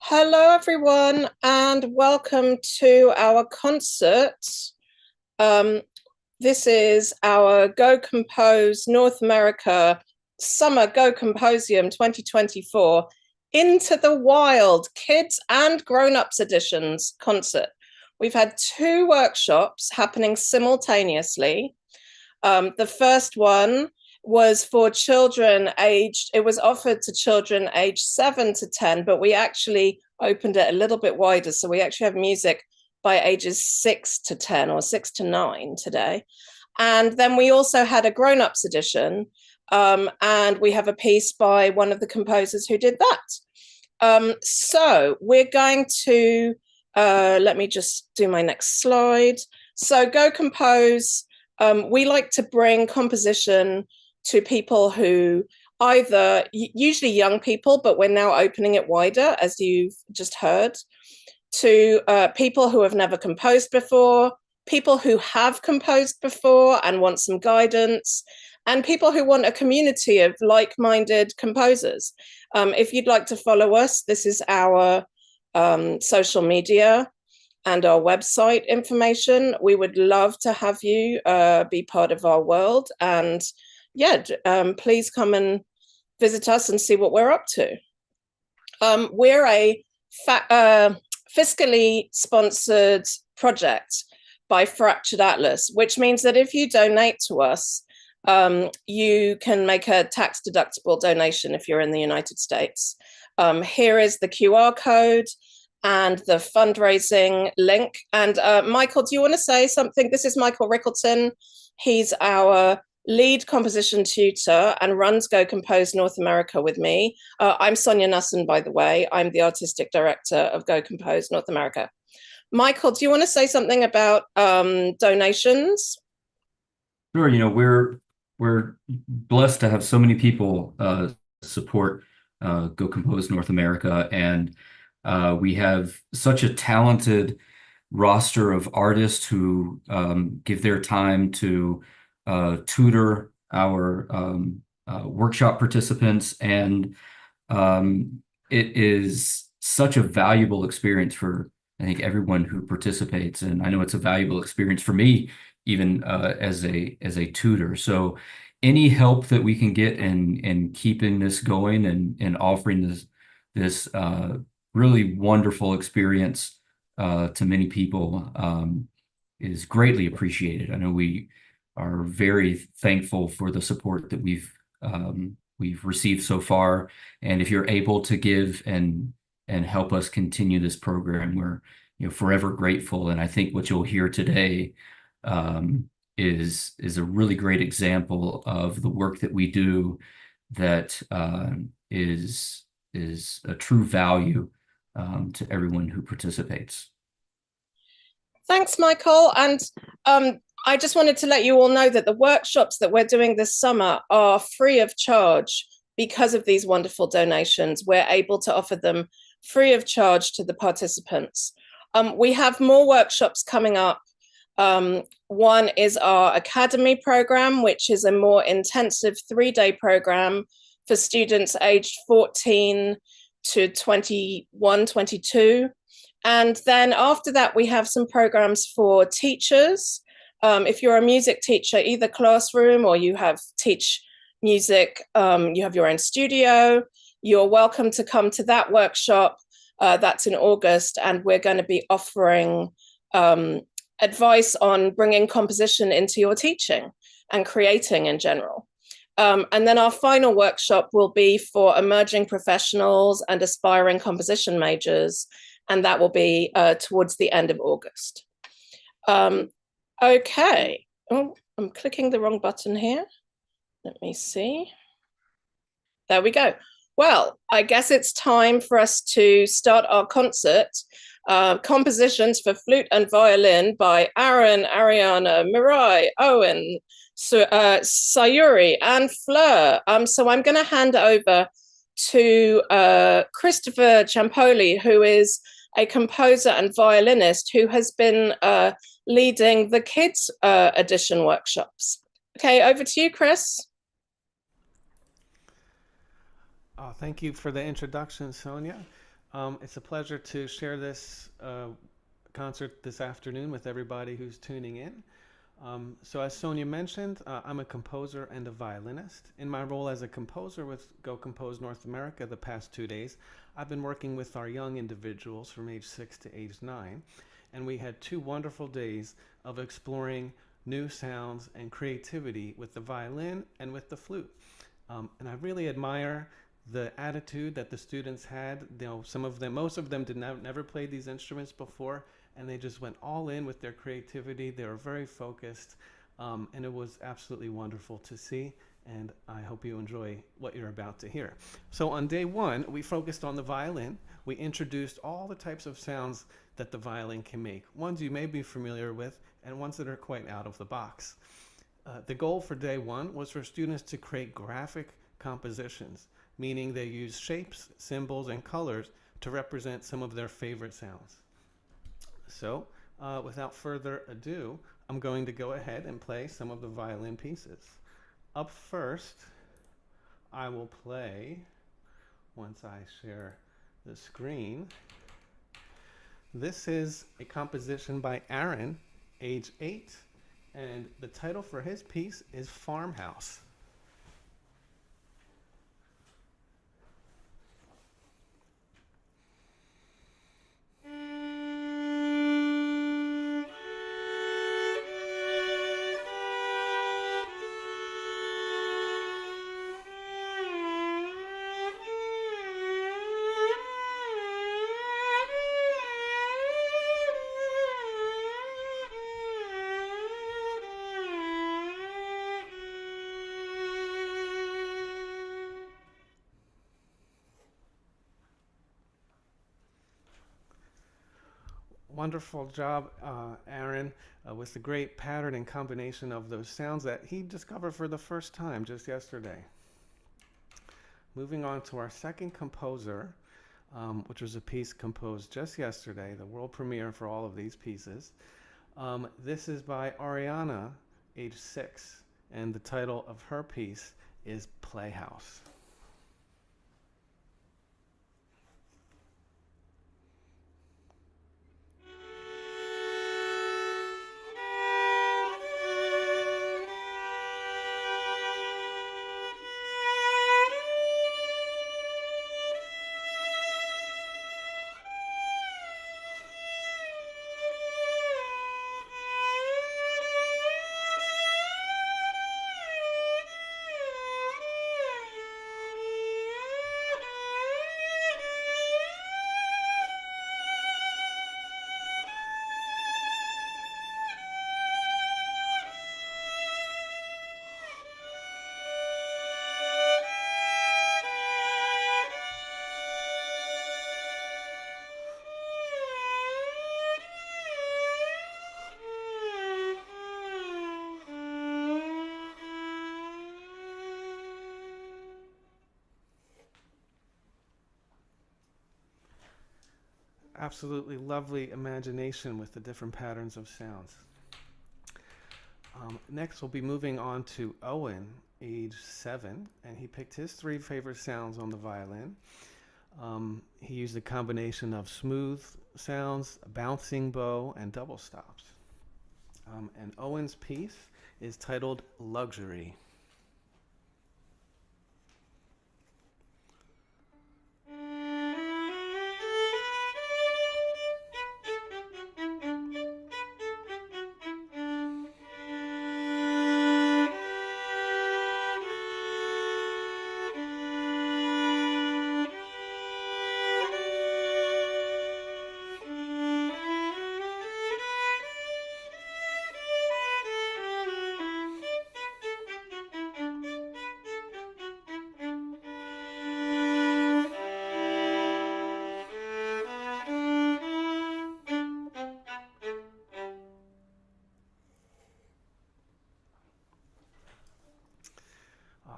Hello, everyone, and welcome to our concert. Um, this is our Go Compose North America Summer Go Composium 2024 Into the Wild Kids and Grown-Ups Editions concert. We've had two workshops happening simultaneously. The first one was for children aged, it was offered to children aged 7 to 10, but we actually opened it a little bit wider. So we actually have music by ages 6 to 10 or 6 to 9 today. And then we also had a grown-ups edition. And we have a piece by one of the composers who did that. So we're going to, let me just do my next slide. So Go Compose, we like to bring composition to people who either, usually young people, but we're now opening it wider, as you've just heard, to people who have never composed before, people who have composed before and want some guidance, and people who want a community of like-minded composers. If you'd like to follow us, this is our social media and our website information. We would love to have you be part of our world. And yeah, please come and visit us and see what we're up to. We're a fiscally sponsored project by Fractured Atlas, which means that if you donate to us, you can make a tax deductible donation if you're in the United States. Here is the QR code and the fundraising link. And Michael, do you want to say something? This is Michael Rickleton. He's our lead composition tutor and runs Go Compose North America with me. I'm Sonia Nussin, by the way. I'm the artistic director of Go Compose North America. Michael, do you want to say something about donations? Sure, we're blessed to have so many people support Go Compose North America, and we have such a talented roster of artists who give their time to tutor our workshop participants, and it is such a valuable experience for, I think, everyone who participates, and I know it's a valuable experience for me even as a tutor. So any help that we can get in keeping this going and offering this really wonderful experience to many people is greatly appreciated. I know we are very thankful for the support that we've received so far. And if you're able to give and help us continue this program, we're forever grateful. And I think what you'll hear today is a really great example of the work that we do that is a true value to everyone who participates. Thanks, Michael. And I just wanted to let you all know that the workshops that we're doing this summer are free of charge because of these wonderful donations. We're able to offer them free of charge to the participants. We have more workshops coming up. One is our Academy program, which is a more intensive 3-day program for students aged 14 to 21, 22. And then after that, we have some programs for teachers. If you're a music teacher, either classroom or you have teach music, you have your own studio, you're welcome to come to that workshop. That's in August, and we're going to be offering advice on bringing composition into your teaching and creating in general. And then our final workshop will be for emerging professionals and aspiring composition majors, and that will be towards the end of August. Okay. Oh, I'm clicking the wrong button here. Let me see. There we go. Well, I guess it's time for us to start our concert. Compositions for flute and violin by Aaron, Ariana, Mirai, Owen, Sayuri, and Fleur. So I'm going to hand over to Christopher Ciampoli, who is a composer and violinist who has been leading the kids edition workshops. Okay, over to you, Chris. Thank you for the introduction, Sonia. It's a pleasure to share this concert this afternoon with everybody who's tuning in. So, as Sonia mentioned, I'm a composer and a violinist. In my role as a composer with Go Compose North America the past 2 days, I've been working with our young individuals from age 6 to age 9, and we had 2 wonderful days of exploring new sounds and creativity with the violin and with the flute. And I really admire the attitude that the students had. Some of them, most of them, did not never played these instruments before, and they just went all in with their creativity. They were very focused, and it was absolutely wonderful to see. And I hope you enjoy what you're about to hear. So on day one, we focused on the violin. We introduced all the types of sounds that the violin can make, ones you may be familiar with, and ones that are quite out of the box. The goal for day one was for students to create graphic compositions, meaning they use shapes, symbols, and colors to represent some of their favorite sounds. So, without further ado, I'm going to go ahead and play some of the violin pieces. Up first, I will play, once I share the screen, this is a composition by Aaron, age 8, and the title for his piece is Farmhouse. Wonderful job, Aaron, with the great pattern and combination of those sounds that he discovered for the first time just yesterday. Moving on to our second composer, which was a piece composed just yesterday, the world premiere for all of these pieces. This is by Ariana, age 6, and the title of her piece is Playhouse. Absolutely lovely imagination with the different patterns of sounds. Next, we'll be moving on to Owen, age 7, and he picked his 3 favorite sounds on the violin. He used a combination of smooth sounds, a bouncing bow, and double stops. And Owen's piece is titled Luxury.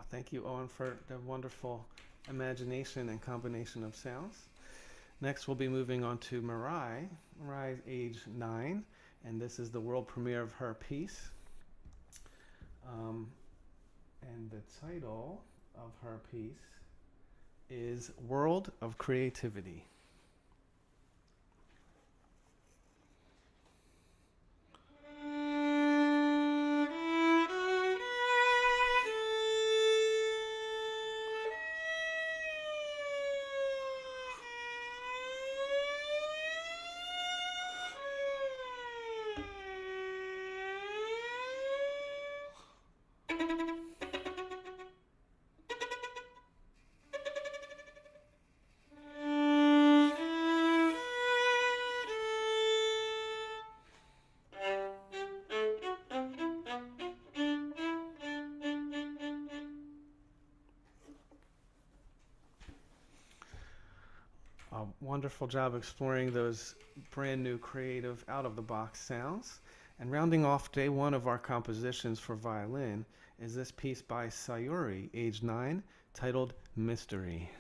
Thank you, Owen, for the wonderful imagination and combination of sounds. Next, we'll be moving on to Mirai. Mirai is age 9, and this is the world premiere of her piece. And the title of her piece is World of Creativity. a wonderful job exploring those brand new, creative, out of the box sounds. And rounding off day one of our compositions for violin is this piece by Sayuri, age 9, titled Mystery.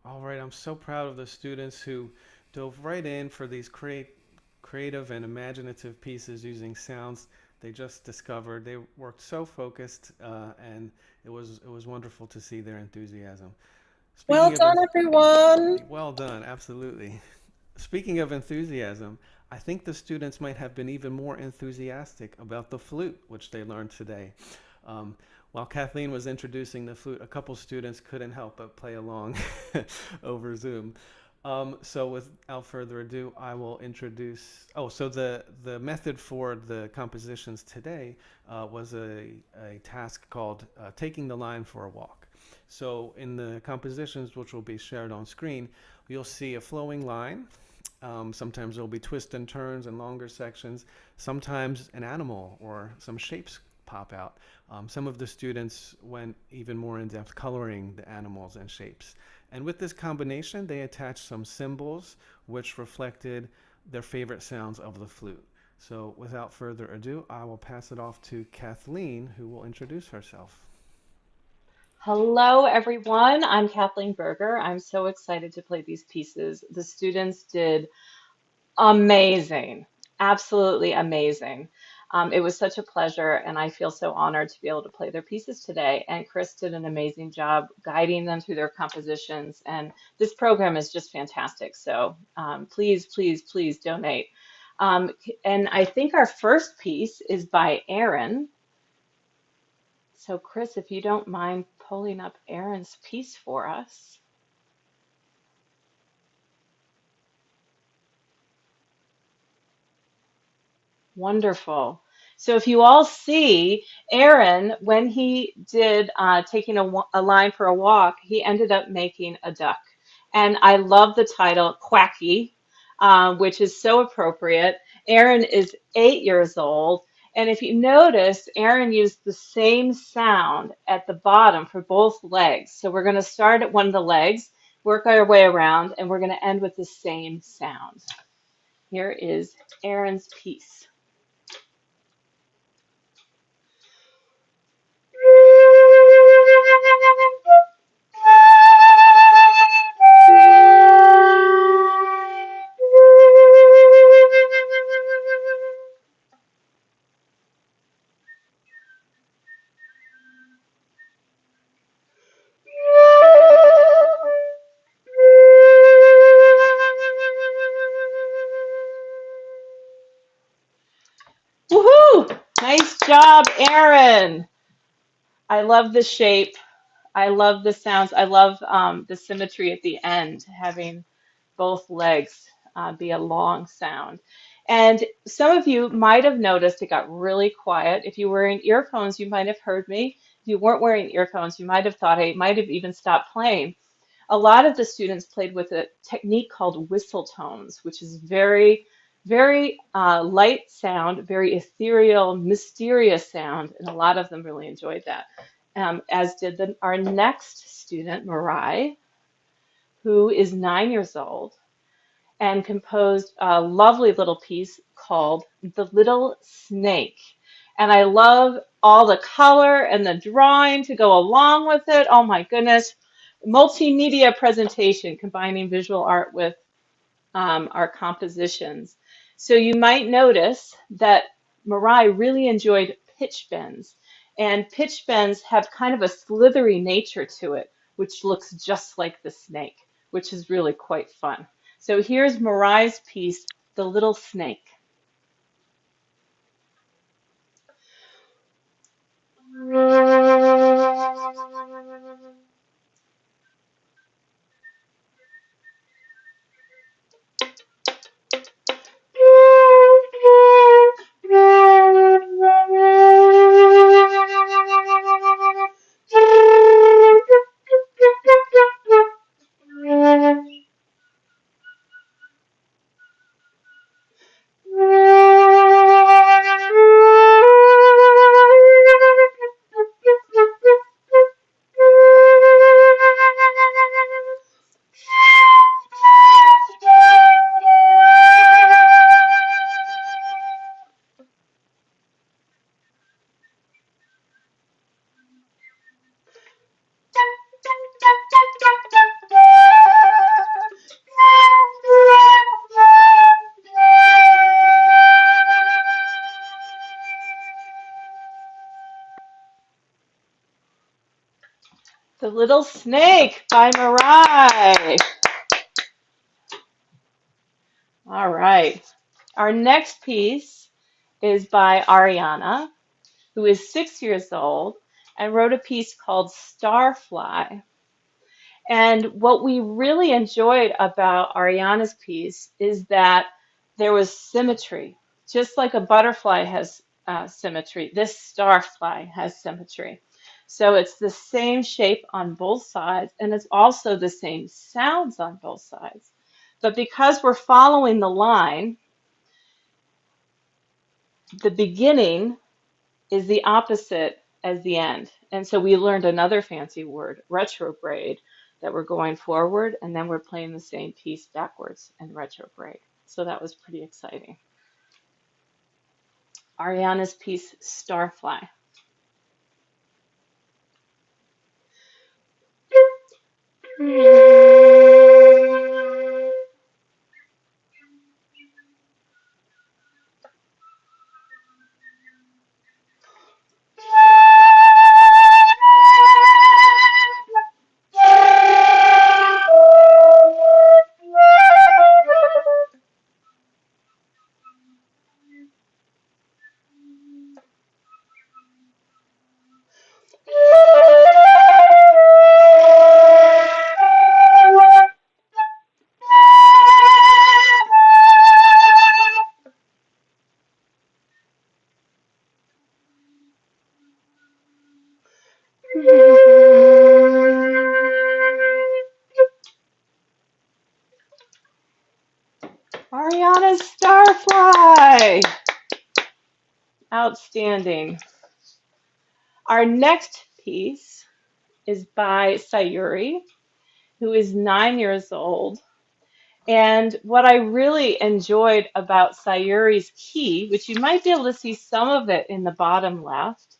All right, I'm so proud of the students who dove right in for these creative and imaginative pieces using sounds they just discovered. They worked so focused, and it was wonderful to see their enthusiasm. Well Speaking of done, everyone. well done, absolutely. Speaking of enthusiasm, I think the students might have been even more enthusiastic about the flute, which they learned today. Um, while Kathleen was introducing the flute, a couple students couldn't help but play along over Zoom. So without further ado, I will introduce. Oh, so the method for the compositions today was a task called taking the line for a walk. So in the compositions, which will be shared on screen, you'll see a flowing line. Sometimes there will be twists and turns and longer sections. Sometimes an animal or some shapes pop out. Some of the students went even more in depth coloring the animals and shapes. And with this combination, they attached some symbols which reflected their favorite sounds of the flute. So without further ado, I will pass it off to Kathleen, who will introduce herself. Hello, everyone. I'm Kathleen Berger. I'm so excited to play these pieces. The students did amazing, absolutely amazing. It was such a pleasure, and I feel so honored to be able to play their pieces today. And Chris did an amazing job guiding them through their compositions. And this program is just fantastic. So please, please, please donate. And I think our first piece is by Aaron. So Chris, if you don't mind pulling up Aaron's piece for us. Wonderful. So if you all see, Aaron, when he did taking a line for a walk, he ended up making a duck. And I love the title, Quacky, which is so appropriate. Aaron is 8 years old. And if you notice, Aaron used the same sound at the bottom for both legs. So we're going to start at one of the legs, work our way around, and we're going to end with the same sound. Here is Aaron's piece. Woohoo! Nice job, Aaron. I love the shape. I love the sounds. I love the symmetry at the end, having both legs be a long sound. And some of you might have noticed it got really quiet. If you were wearing earphones, you might have heard me. If you weren't wearing earphones, you might have thought I might have even stopped playing. A lot of the students played with a technique called whistle tones, which is very, very light sound, very ethereal, mysterious sound, and a lot of them really enjoyed that. As did our next student, Mirai, who is 9 years old and composed a lovely little piece called The Little Snake. And I love all the color and the drawing to go along with it. Oh my goodness. Multimedia presentation combining visual art with our compositions. So you might notice that Mirai really enjoyed pitch bends, and pitch bends have kind of a slithery nature to it, which looks just like the snake, which is really quite fun. So here's Mirai's piece, The Little Snake. The Little Snake by Mirai. All right. Our next piece is by Ariana, who is 6 years old and wrote a piece called Starfly. And what we really enjoyed about Ariana's piece is that there was symmetry. Just like a butterfly has symmetry, this starfly has symmetry. So it's the same shape on both sides, and it's also the same sounds on both sides. But because we're following the line, the beginning is the opposite as the end. And so we learned another fancy word, retrograde, that we're going forward and then we're playing the same piece backwards in retrograde. So that was pretty exciting. Ariana's piece, Starfly. Ariana's Starfly. Outstanding. Our next piece is by Sayuri, who is 9 years old. And what I really enjoyed about Sayuri's key, which you might be able to see some of it in the bottom left,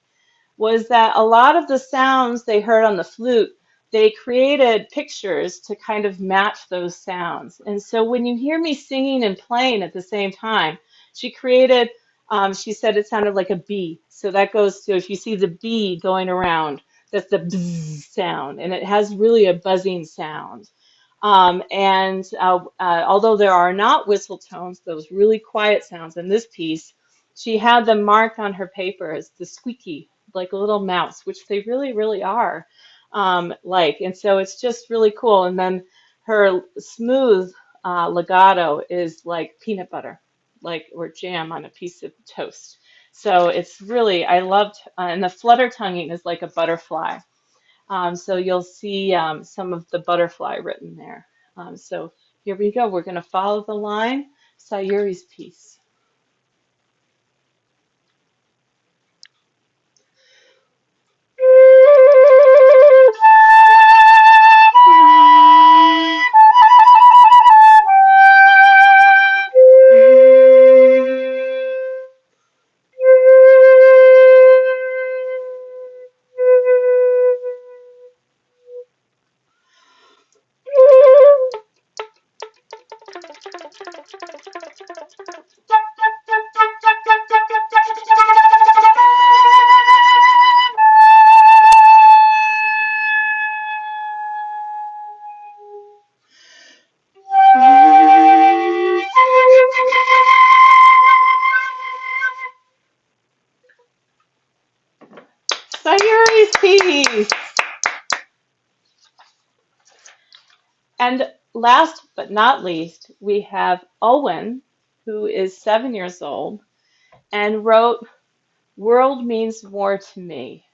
was that a lot of the sounds they heard on the flute, they created pictures to kind of match those sounds. And so when you hear me singing and playing at the same time, she created, she said it sounded like a bee. So that goes to, if you see the bee going around, that's the bzzz sound, and it has really a buzzing sound. Although there are not whistle tones, those really quiet sounds in this piece, she had them marked on her paper as the squeaky, like a little mouse, which they really, really are. And so it's just really cool. And then her smooth legato is like peanut butter, like or jam on a piece of toast. So it's really, I loved, and the flutter tonguing is like a butterfly. So you'll see some of the butterfly written there. So here we go. We're going to follow the line. Sayuri's piece. piece. And last but not least, we have Owen, who is 7 years old and wrote World Means More to Me,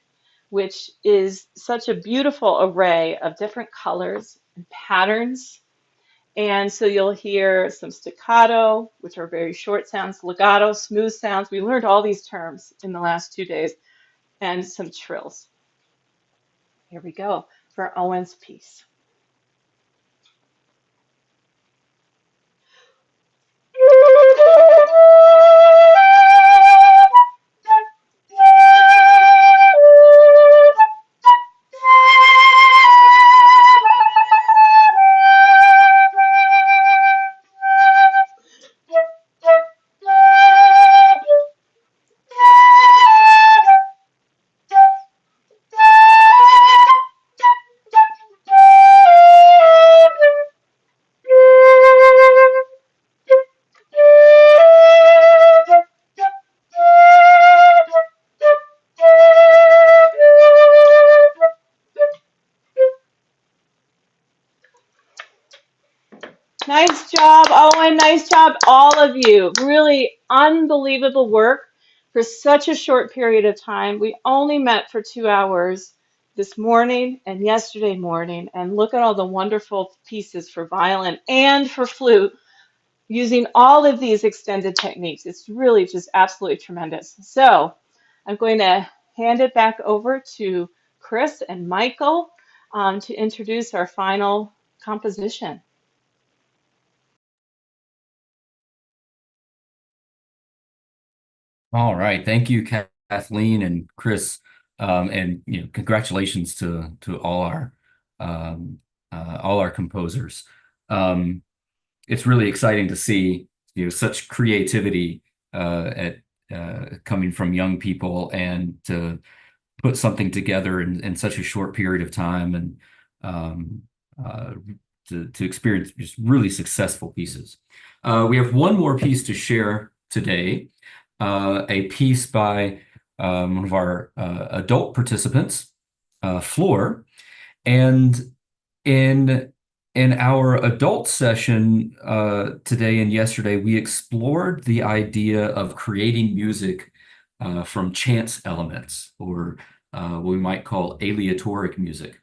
which is such a beautiful array of different colors and patterns. And so you'll hear some staccato, which are very short sounds, legato, smooth sounds. We learned all these terms in the last 2 days, and some trills. Here we go for Owen's piece. Nice job, Owen. Nice job, all of you. Really unbelievable work for such a short period of time. We only met for 2 hours this morning and yesterday morning, and look at all the wonderful pieces for violin and for flute using all of these extended techniques. It's really just absolutely tremendous. So I'm going to hand it back over to Chris and Michael to introduce our final composition. All right, thank you, Kathleen and Chris, and congratulations to all our composers. It's really exciting to see such creativity at coming from young people, and to put something together in such a short period of time, and to experience just really successful pieces. We have one more piece to share today. A piece by one of our adult participants, Floor. And in our adult session today and yesterday, we explored the idea of creating music from chance elements, or what we might call aleatoric music.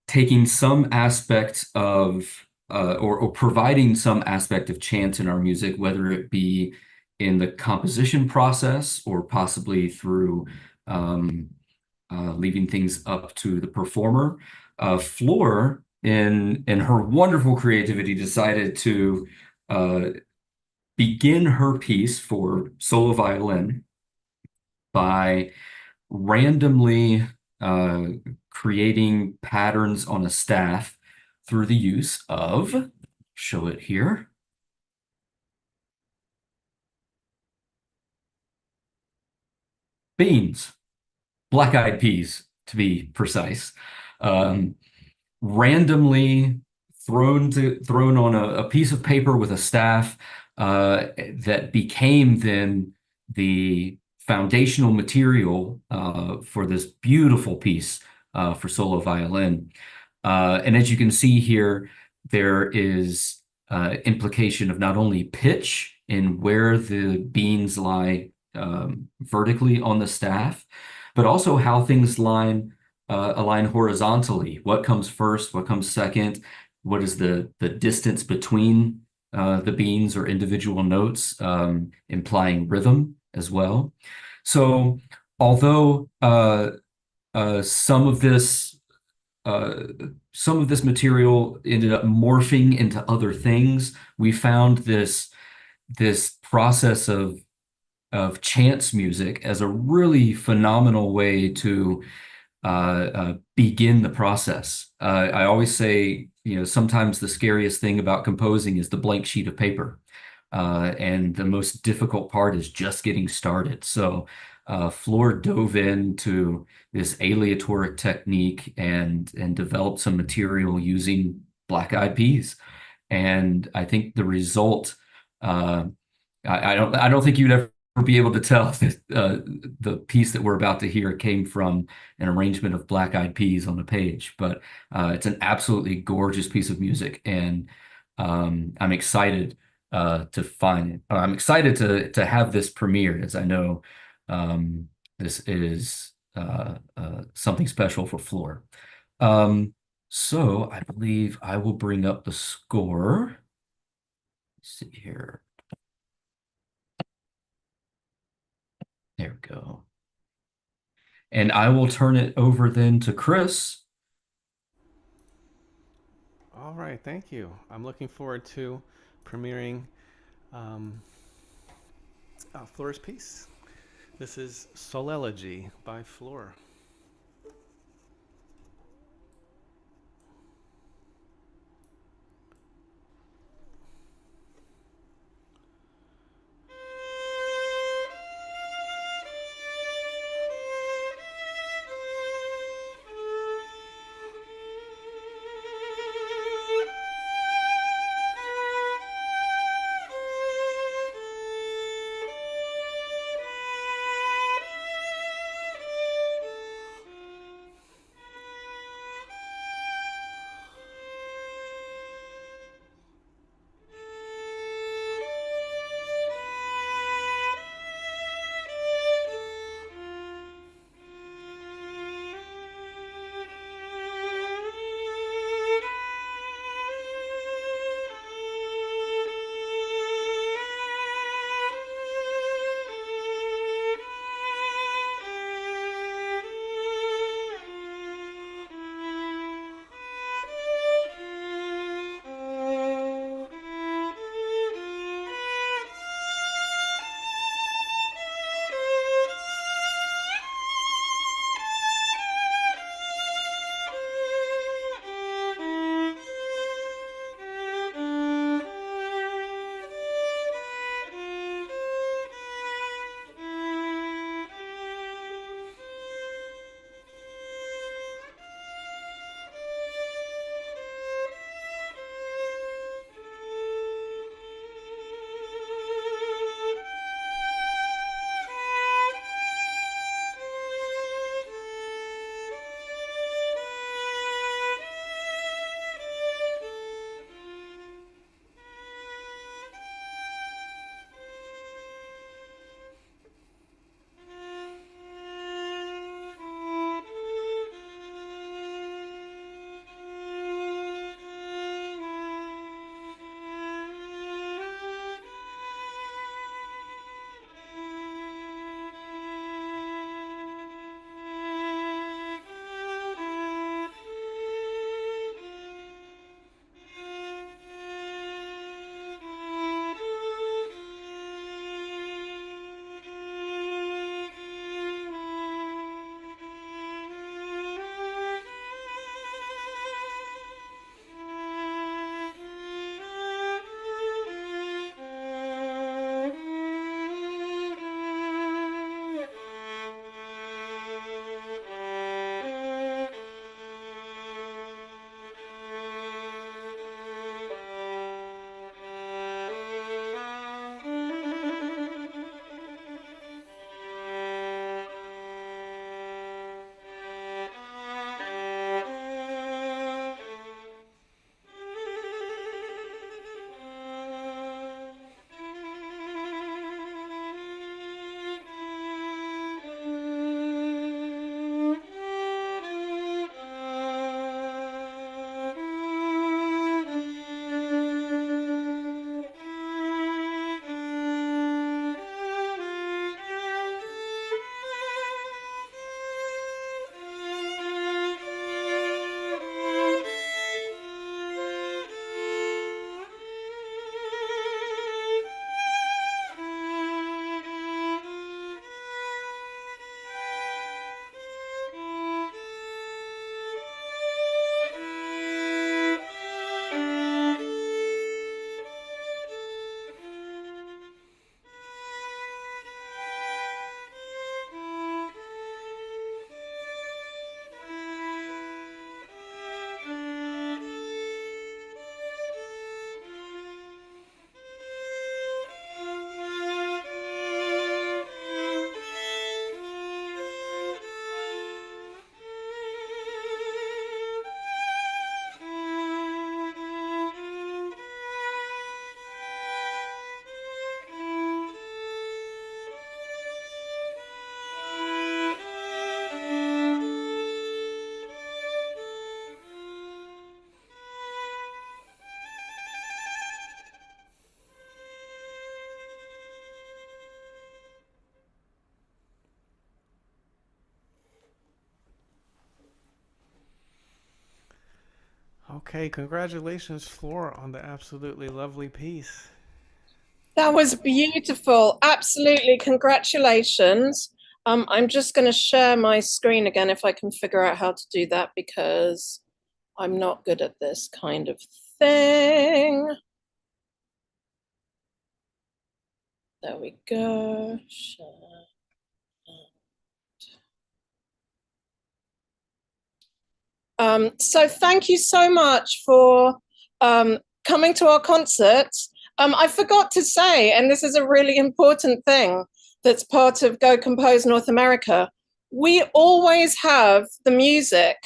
Taking some aspect of, or providing some aspect of chance in our music, whether it be in the composition process or possibly through leaving things up to the performer. Floor, in her wonderful creativity, decided to begin her piece for solo violin by randomly creating patterns on a staff through the use of, show it here, beans, black-eyed peas, to be precise, randomly thrown on a piece of paper with a staff that became then the foundational material for this beautiful piece for solo violin. And as you can see here, there is implication of not only pitch in where the beans lie vertically on the staff, but also how things align horizontally. What comes first? What comes second? What is the distance between the beans or individual notes, implying rhythm as well. So although some of this material ended up morphing into other things, we found this process of chance music as a really phenomenal way to begin the process. I always say, sometimes the scariest thing about composing is the blank sheet of paper. And the most difficult part is just getting started. So Floor dove into this aleatoric technique and developed some material using black-eyed peas. And I think the result, I don't think you'd ever be able to tell that the piece that we're about to hear came from an arrangement of Black Eyed Peas on the page, but it's an absolutely gorgeous piece of music, and I'm excited to find it. I'm excited to have this premiered, as I know this is something special for Floor. So I believe I will bring up the score. Let's see here. There we go. And I will turn it over then to Chris. All right, thank you. I'm looking forward to premiering Floor's piece. This is Solelegy by Floor. Okay, congratulations, Flora, on the absolutely lovely piece. That was beautiful. Absolutely. Congratulations. I'm just going to share my screen again if I can figure out how to do that because I'm not good at this kind of thing. There we go. Share. So thank you so much for coming to our concert. I forgot to say, and this is a really important thing that's part of Go Compose North America, we always have the music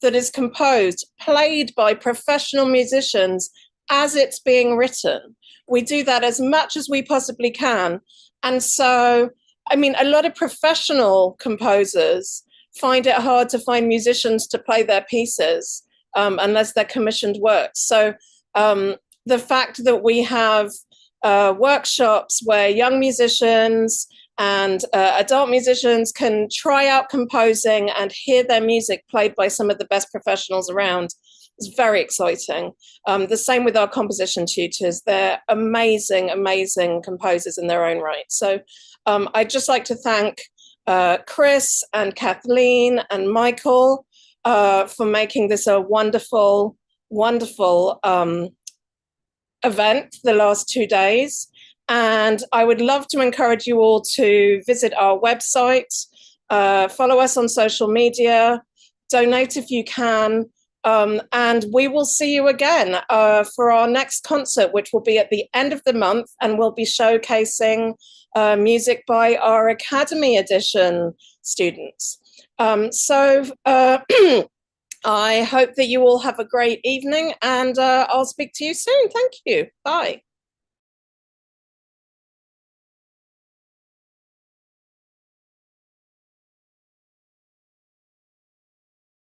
that is composed, played by professional musicians as it's being written. We do that as much as we possibly can. And so, I mean, a lot of professional composers find it hard to find musicians to play their pieces unless they're commissioned works. So the fact that we have workshops where young musicians and adult musicians can try out composing and hear their music played by some of the best professionals around is very exciting. The same with our composition tutors. They're amazing, amazing composers in their own right. So I'd just like to thank Chris and Kathleen and Michael for making this a wonderful, wonderful event the last 2 days. And I would love to encourage you all to visit our website, follow us on social media, donate if you can, and we will see you again for our next concert, which will be at the end of the month, and we'll be showcasing music by our Academy Edition students. I hope that you all have a great evening, and I'll speak to you soon. Thank you. Bye.